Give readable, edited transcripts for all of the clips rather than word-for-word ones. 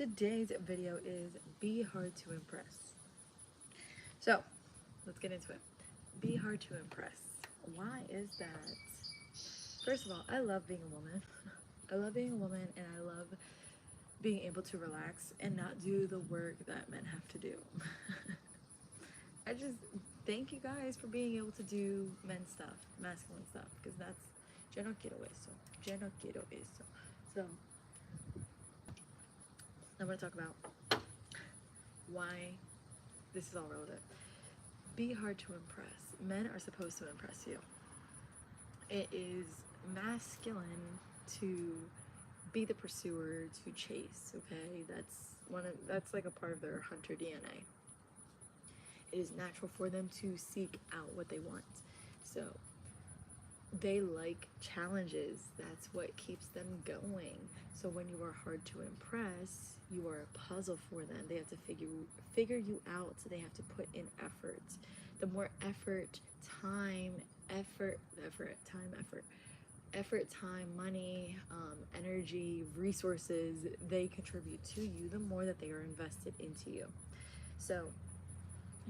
Today's video is be hard to impress. So, let's get into it. Be hard to impress. Why is that? First of all, I love being a woman. I love being a woman and I love being able to relax and not do the work that men have to do. I just thank you guys for being able to do men's stuff, masculine stuff, because that's yo no quiero eso. Yo no quiero eso. So, I'm going to talk about why this is all relevant. Be hard to impress. Men are supposed to impress you. It is masculine to be the pursuer, to chase, okay? That's like a part of their hunter DNA. It is natural for them to seek out what they want. So they like challenges. That's what keeps them going. So when you are hard to impress, you are a puzzle for them. They have to figure you out. So they have to put in effort. The more effort, time, money, energy, resources they contribute to you, the more that they are invested into you. So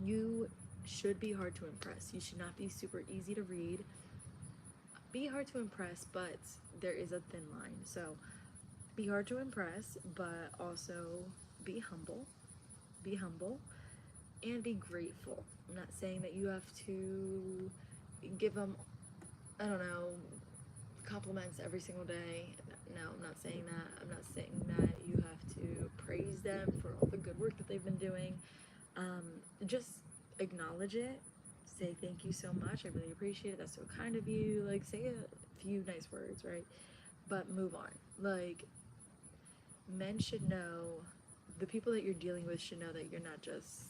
you should be hard to impress. You should not be super easy to read. Be hard to impress, but there is a thin line. So be hard to impress, but also be humble, and be grateful. I'm not saying that you have to give them, I don't know, compliments every single day. No, I'm not saying that. I'm not saying that you have to praise them for all the good work that they've been doing. Just acknowledge it. Say thank you so much. I really appreciate it. That's so kind of you. Like, say a few nice words, right? But move on. Like, men should know, the people that you're dealing with should know that you're not just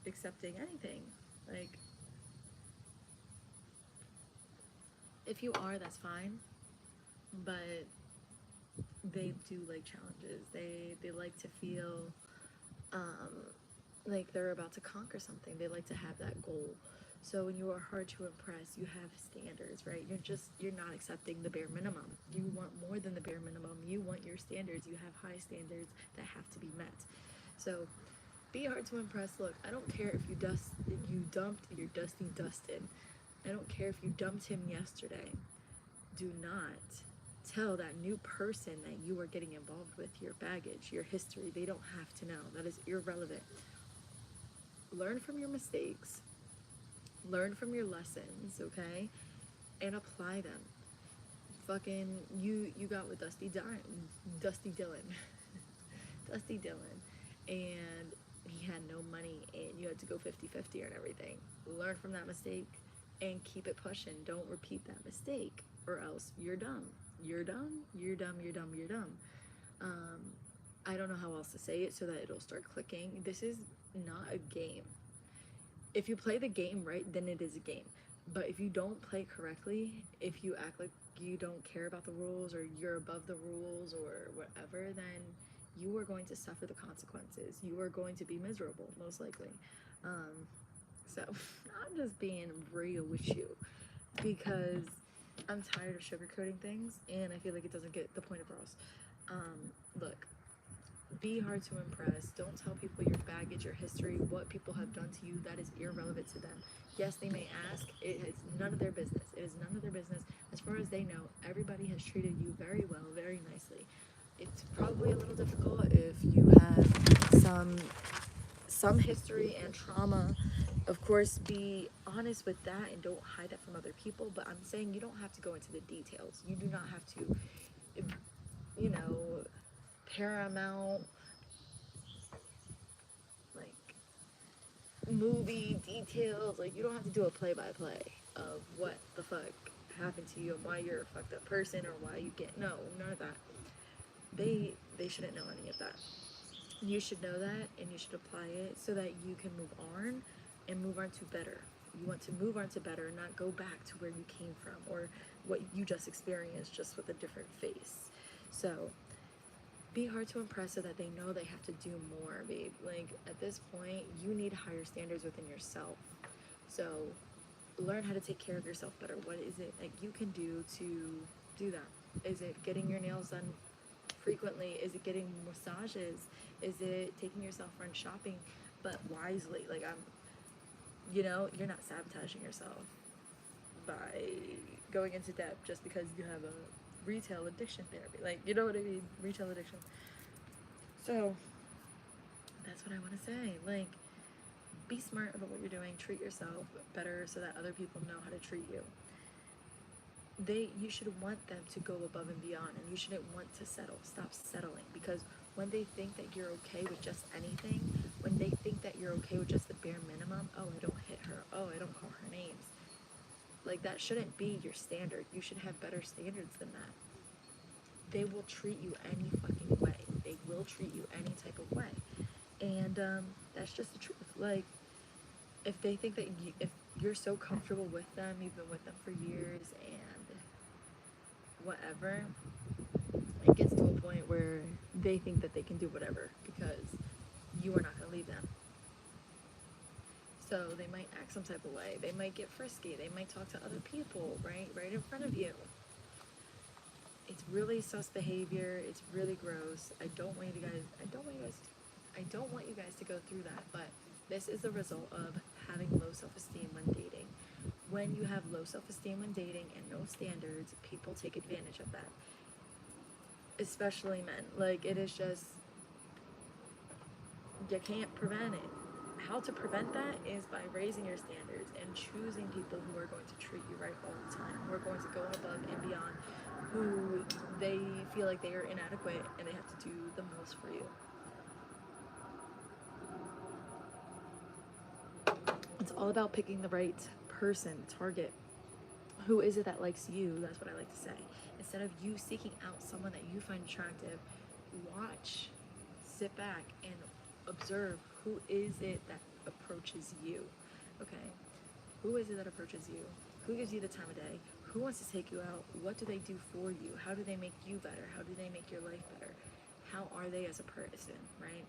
accepting anything. Like, if you are, that's fine. But they do like challenges. They like to feel like they're about to conquer something. They like to have that goal. So when you are hard to impress, you have standards, right? You're not accepting the bare minimum. You want more than the bare minimum. You want your standards. You have high standards that have to be met. So be hard to impress. Look, I don't care if you dumped your Dusty Dustin. I don't care if you dumped him yesterday. Do not tell that new person that you are getting involved with your baggage, your history. They don't have to know. That is irrelevant. Learn from your mistakes. Learn from your lessons, okay? And apply them. Fucking, you got with Dusty Dillon. Dusty Dillon. And he had no money and you had to go 50-50 on everything. Learn from that mistake and keep it pushing. Don't repeat that mistake or else you're dumb. You're dumb. I don't know how else to say it so that it'll start clicking. This is not a game. If you play the game right, then it is a game. But if you don't play correctly, if you act like you don't care about the rules or you're above the rules or whatever, then you are going to suffer the consequences. You are going to be miserable, most likely. So I'm just being real with you because I'm tired of sugarcoating things and I feel like it doesn't get the point across. Look, be hard to impress. Don't tell people your baggage, your history, what people have done to you. That is irrelevant to them. Yes, they may ask. It is none of their business. It is none of their business. As far as they know, everybody has treated you very well, very nicely. It's probably a little difficult if you have some history and trauma. Of course, be honest with that and don't hide that from other people. But I'm saying you don't have to go into the details. You do not have to, paramount, like, movie details. Like, you don't have to do a play-by-play of what the fuck happened to you and why you're a fucked up person or why you get, no, none of that. They shouldn't know any of that. You should know that and you should apply it so that you can move on and move on to better. You want to move on to better, not go back to where you came from or what you just experienced, just with a different face. So be hard to impress so that they know they have to do more, babe. Like, at this point, you need higher standards within yourself. So learn how to take care of yourself better. What is it that you can do to do that? Is it getting your nails done frequently? Is it getting massages? Is it taking yourself friend shopping, but wisely? Like, you're not sabotaging yourself by going into debt just because you have a retail addiction therapy. Like, you know what I mean? Retail addiction. So that's what I want to say. Like, be smart about what you're doing. Treat yourself better so that other people know how to treat you. You should want them to go above and beyond, and you shouldn't want to settle. Stop settling, because when they think that you're okay with just anything, when they think that you're okay with just the bare minimum, oh, I don't hit her, oh, I don't call her names, like, that shouldn't be your standard. You should have better standards than that. They will treat you any fucking way. They will treat you any type of way, and that's just the truth. Like, if they think that if you're so comfortable with them, you've been with them for years and whatever, it gets to a point where they think that they can do whatever because you are not going to leave them. So they might act some type of way. They might get frisky. They might talk to other people right in front of you. It's really sus behavior. It's really gross. I don't want you guys to go through that, but this is the result of having low self-esteem when dating. When you have low self-esteem when dating and no standards, people take advantage of that. Especially men. Like, it is just, you can't prevent it. How to prevent that is by raising your standards and choosing people who are going to treat you right all the time, who are going to go above and beyond, who they feel like they are inadequate and they have to do the most for you. It's all about picking the right person, target. Who is it that likes you? That's what I like to say. Instead of you seeking out someone that you find attractive, watch, sit back, and observe who is it that approaches you. Okay? Who is it that approaches you? Who gives you the time of day? Who wants to take you out? What do they do for you? How do they make you better? How do they make your life better? How are they as a person, right?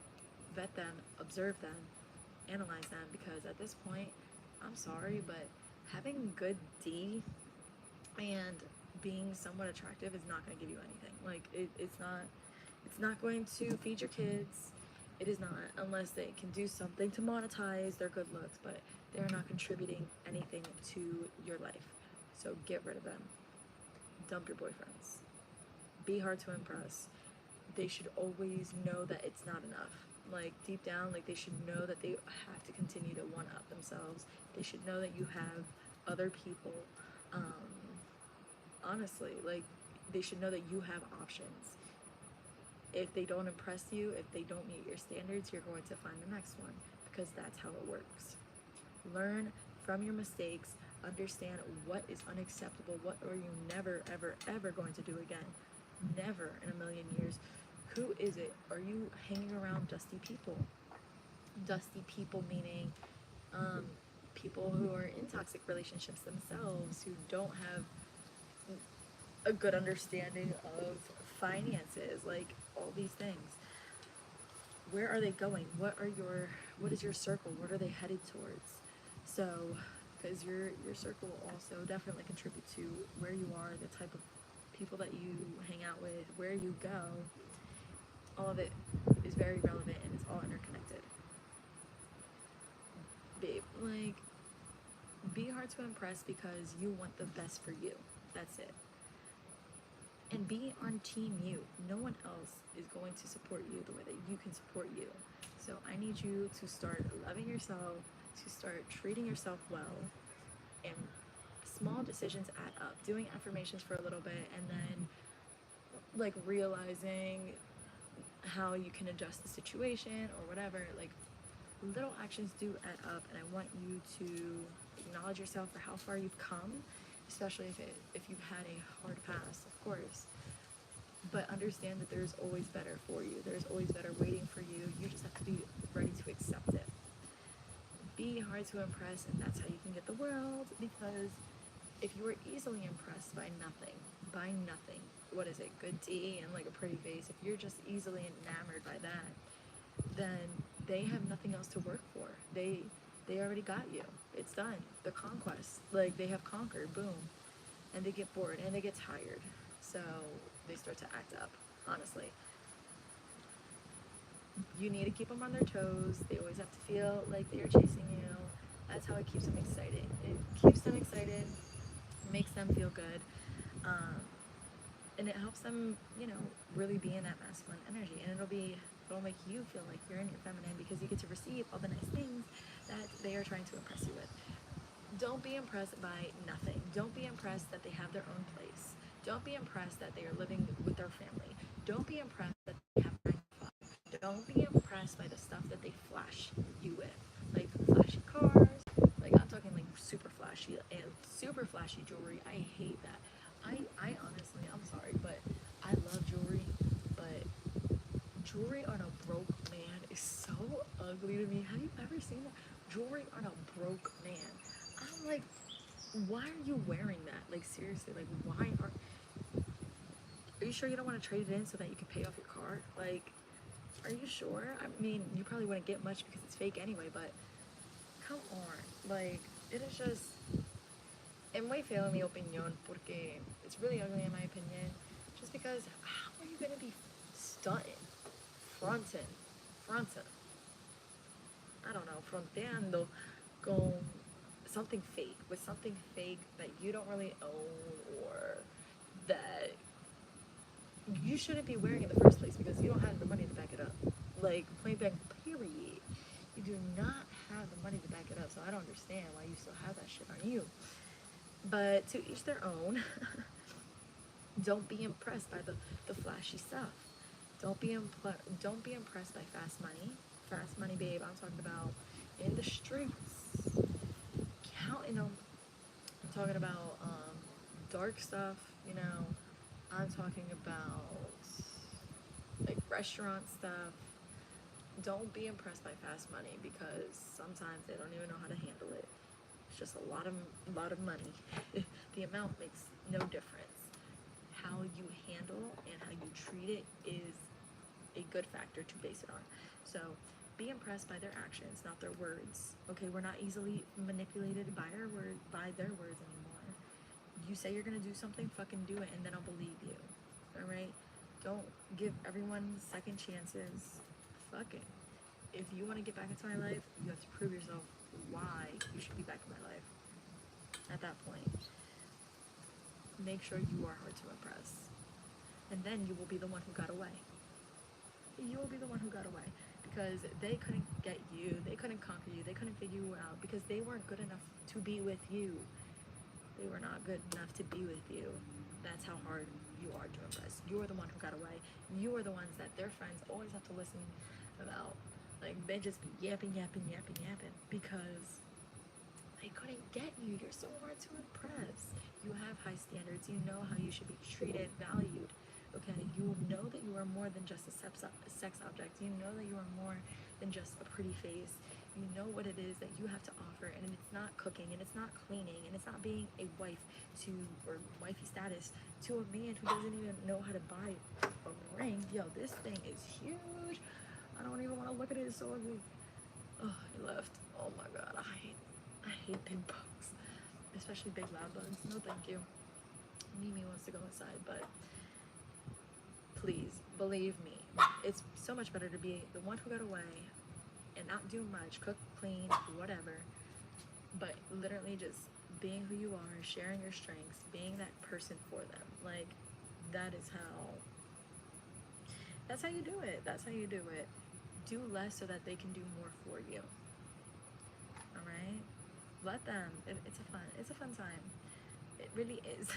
Vet them, observe them, analyze them, because at this point, I'm sorry, but having good D and being somewhat attractive is not going to give you anything. Like, it's not going to feed your kids. It is not, unless they can do something to monetize their good looks, but they're not contributing anything to your life. So get rid of them. Dump your boyfriends. Be hard to impress. They should always know that it's not enough. Like, deep down, like, they should know that they have to continue to one-up themselves. They should know that you have other people. Honestly, like, they should know that you have options. If they don't impress you, if they don't meet your standards, you're going to find the next one, because that's how it works. Learn from your mistakes. Understand what is unacceptable. What are you never, ever, ever going to do again? Never in a million years. Who is it? Are you hanging around dusty people? Dusty people meaning people who are in toxic relationships themselves, who don't have a good understanding of finances, like all these things. Where are they going? What is your circle? What are they headed towards? So, because your circle will also definitely contribute to where you are, the type of people that you hang out with, where you go. All of it is very relevant and it's all interconnected. Babe, like, be hard to impress because you want the best for you. That's it. And be on team you. No one else is going to support you the way that you can support you. So I need you to start loving yourself, to start treating yourself well, and small decisions add up. Doing affirmations for a little bit, and then, like, realizing how you can adjust the situation or whatever. Like, little actions do add up, and I want you to acknowledge yourself for how far you've come, especially if you've had a hard past, of course. But understand that there's always better for you. There's always better waiting for you. You just have to be ready to accept it. Be hard to impress, and that's how you can get the world, because if you were easily impressed by nothing, what is it, good D and like a pretty face, if you're just easily enamored by that, then they have nothing else to work for. They already got you. It's done. The conquest. Like, they have conquered, boom. And they get bored and they get tired. So they start to act up, honestly. You need to keep them on their toes. They always have to feel like they are chasing you. That's how it keeps them excited. It keeps them excited, makes them feel good, um, and it helps them, really be in that masculine energy. And it'll make you feel like you're in your feminine because you get to receive all the nice things that they are trying to impress you with. Don't be impressed by nothing. Don't be impressed that they have their own place. Don't be impressed that they are living with their family. Don't be impressed that they have 9 to 5. Don't be impressed by the stuff that they flash you with. Like flashy cars. Like I'm talking like super flashy and super flashy jewelry. I hate that. I honestly, I'm sorry, but I love jewelry, but jewelry on a broke man is so ugly to me. Have you ever seen that? Jewelry on a broke man. I'm like, why are you wearing that? Like seriously, like why are you sure you don't want to trade it in so that you can pay off your car? Like, are you sure? I mean, you probably wouldn't get much because it's fake anyway, but come on. Like, it is just, es muy feo en mi opinión porque it's really ugly in my opinion. Just because, how are you going to be stunting, fronting, I don't know, fronteando con something fake, with something fake that you don't really own or that you shouldn't be wearing in the first place because you don't have the money to back it up. Like, point blank, period. You do not have the money to back it up, so I don't understand why you still have that shit on you. But to each their own. Don't be impressed by the flashy stuff. Don't be impressed by fast money. Fast money, babe. I'm talking about in the streets, counting them. I'm talking about dark stuff. I'm talking about like restaurant stuff. Don't be impressed by fast money because sometimes they don't even know how to handle it. It's just a lot of money. The amount makes no difference. How you handle and how you treat it is a good factor to base it on. So be impressed by their actions, not their words. Okay, we're not easily manipulated by their words anymore. You say you're gonna do something, fucking do it, and then I'll believe you. All right? Don't give everyone second chances. Fucking. If you want to get back into my life, you have to prove yourself why you should be back in my life. At that point, make sure you are hard to impress. And then you will be the one who got away. You will be the one who got away. Because they couldn't get you, they couldn't conquer you, they couldn't figure you out because they weren't good enough to be with you. They were not good enough to be with you. That's how hard you are to impress. You are the one who got away. You are the ones that their friends always have to listen about. Like, they just be yapping because they couldn't get you. You're so hard to impress. You have high standards. You know how you should be treated, valued. Okay, you know that you are more than just a sex object. You know that you are more than just a pretty face. You know what it is that you have to offer, and it's not cooking, and it's not cleaning, and it's not being a wife or wifey status to a man who doesn't even know how to buy a ring. Yo, this thing is huge. I don't even want to look at it. It's so ugly. Oh, it left. Oh my god, I hate big bugs, especially big loud bugs. No, thank you. Mimi wants to go inside, but please believe me, it's so much better to be the one who got away and not do much, cook, clean, whatever, but literally just being who you are, sharing your strengths, being that person for them. Like, that's how you do it. That's how you do it. Do less so that they can do more for you. All right, let them. It's a fun time. It really is.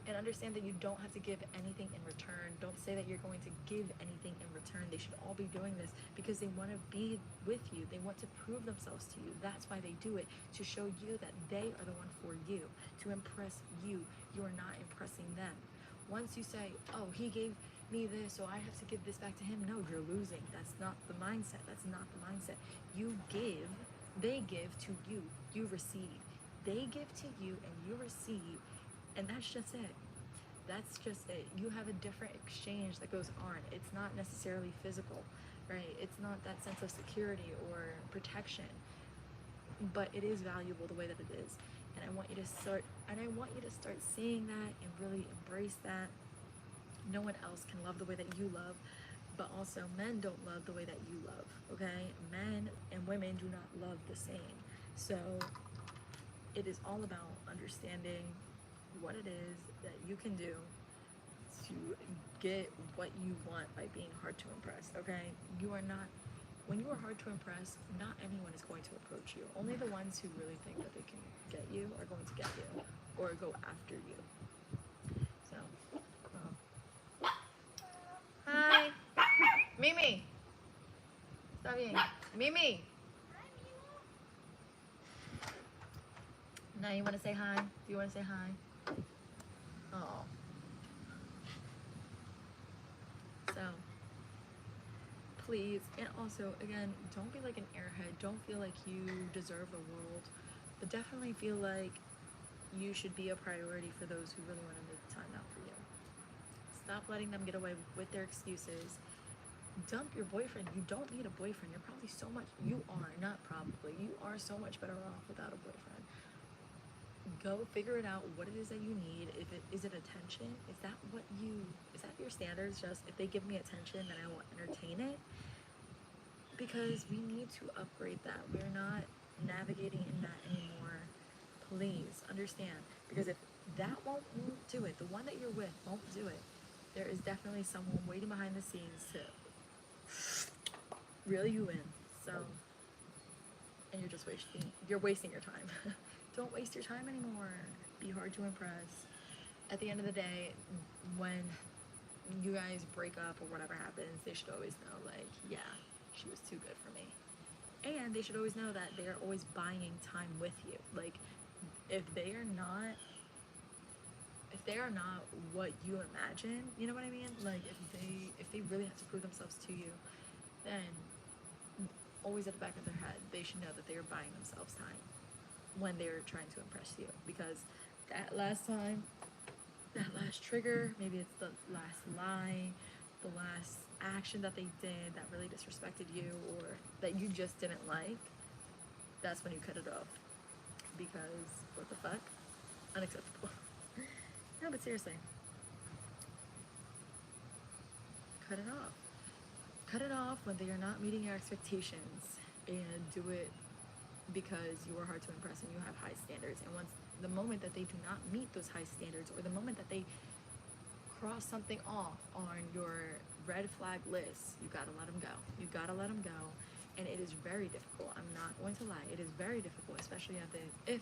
And understand that you don't have to give anything in return. Don't say that you're going to give anything in return. They should all be doing this because they want to be with you. They want to prove themselves to you. That's why they do it, to show you that they are the one for you, to impress you. You are not impressing them. Once you say, oh, he gave me this, so I have to give this back to him. No, you're losing. That's not the mindset. That's not the mindset. You give, they give to you. You receive. They give to you and you receive. And that's just it. That's just it. You have a different exchange that goes on. It's not necessarily physical, right? It's not that sense of security or protection, but it is valuable the way that it is. And I want you to start seeing that and really embrace that. No one else can love the way that you love. but also men don't love the way that you love, okay? Men and women do not love the same. So it is all about understanding what it is that you can do to get what you want by being hard to impress, okay? You are not, when you are hard to impress, not anyone is going to approach you. Only the ones who really think that they can get you are going to get you or go after you. So, hi, Mimi. Está bien. Mimi. Now you want to say hi? Do you want to say hi? Oh. So, please, and also, again, don't be like an airhead. Don't feel like you deserve the world, but definitely feel like you should be a priority for those who really want to make time out for you. Stop letting them get away with their excuses. Dump your boyfriend. You don't need a boyfriend. You're probably so much, you are, not probably, you are so much better off without a boyfriend. Go figure it out, what it is that you need. Is it attention? Is that your standards? Just if they give me attention, then I will entertain it? Because we need to upgrade that. We're not navigating in that anymore. Please understand, because if that won't do it, the one that you're with won't do it, there is definitely someone waiting behind the scenes to reel you in. So, and you're wasting your time. Don't waste your time anymore. Be hard to impress. At the end of the day, when you guys break up or whatever happens, they should always know, like, yeah, she was too good for me. And they should always know that they are always buying time with you. Like, if they are not what you imagine, you know what I mean? Like, if they really have to prove themselves to you, then always at the back of their head, they should know that they are buying themselves time when they're trying to impress you. Because that last time, that last trigger, maybe it's the last lie, the last action that they did that really disrespected you or that you just didn't like, that's when you cut it off. Because what the fuck? Unacceptable. No, but seriously. Cut it off. Cut it off when they are not meeting your expectations, and do it because you are hard to impress and you have high standards. And once the moment that they do not meet those high standards, or the moment that they cross something off on your red flag list, you gotta let them go. You gotta let them go. And it is very difficult. I'm not going to lie. It is very difficult, especially if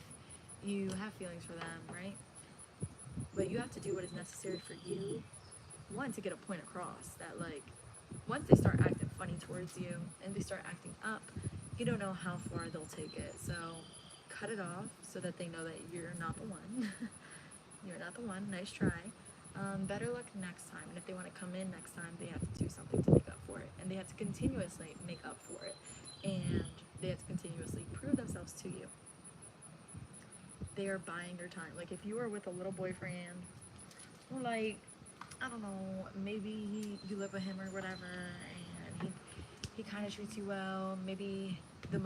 you have feelings for them, right? But you have to do what is necessary for you. One, to get a point across that, like, once they start acting funny towards you and they start acting up, you don't know how far they'll take it. So cut it off so that they know that you're not the one. You're not the one. Nice try. Better luck next time. And if they want to come in next time, they have to do something to make up for it. And they have to continuously make up for it. And they have to continuously prove themselves to you. They are buying their time. Like, if you are with a little boyfriend, or like, I don't know, maybe you live with him or whatever, and he kind of treats you well. Maybe the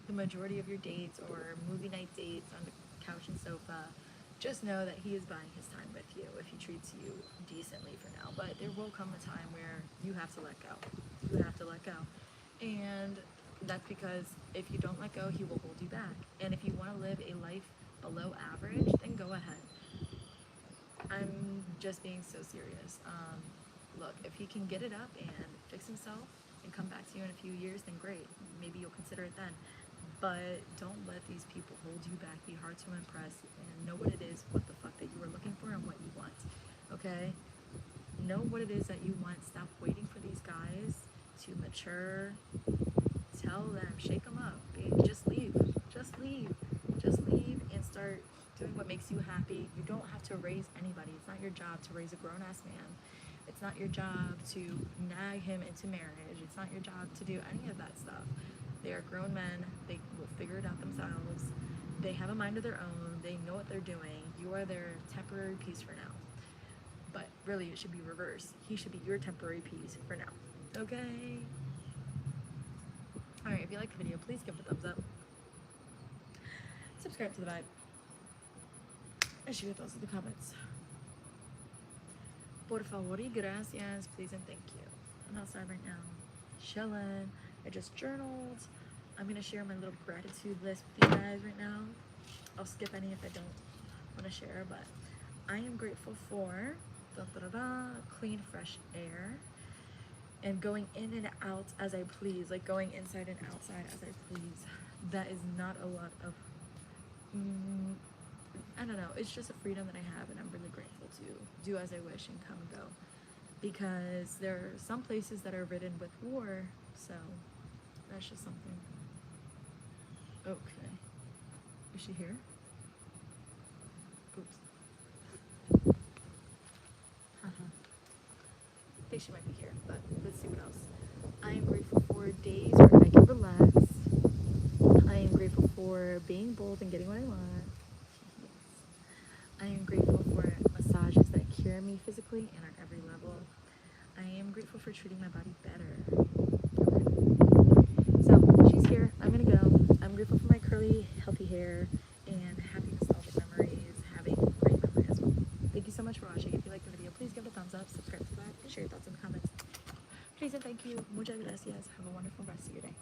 majority of your dates or movie night dates on the couch and sofa, just know that he is buying his time with you if he treats you decently for now. But there will come a time where you have to let go. You have to let go. And that's because if you don't let go, he will hold you back. And if you want to live a life below average, then go ahead. I'm just being so serious. Look, if he can get it up and fix himself and come back to you in a few years, then great. Maybe you'll consider it then. But don't let these people hold you back. Be hard to impress and know what it is, what the fuck that you are looking for and what you want. Okay? Know what it is that you want. Stop waiting for these guys to mature. Tell them, shake them up. Just leave. Just leave. Just leave and start doing what makes you happy. You don't have to raise anybody. It's not your job to raise a grown-ass man. It's not your job to nag him into marriage. It's not your job to do any of that stuff. They are grown men. They will figure it out themselves. They have a mind of their own. They know what they're doing. You are their temporary piece for now. But really, it should be reversed. He should be your temporary piece for now. Okay? Alright, if you like the video, please give it a thumbs up. Subscribe to the vibe. And share those in the comments. Por favor y gracias, please and thank you. I'm outside right now, chilling. I just journaled. I'm gonna share my little gratitude list with you guys right now. I'll skip any if I don't want to share, but I am grateful for clean, fresh air and going in and out as I please, like going inside and outside as I please. That is not a lot of, I don't know, it's just a freedom that I have, and I'm really grateful to do as I wish and come and go. Because there are some places that are ridden with war, so that's just something. Okay. Is she here? Oops. I think she might be here, but let's see what else. I am grateful for days where I can relax. I am grateful for being bold and getting what I want. I am grateful for massages that cure me physically and on every level. I am grateful for treating my body better. Okay. So she's here. I'm gonna go. I'm grateful for my curly, healthy hair and happy nostalgic memories, having great memory as well. Thank you so much for watching. If you liked the video, please give it a thumbs up, subscribe, and share your thoughts in the comments. Please and thank you. Muchas gracias. Have a wonderful rest of your day.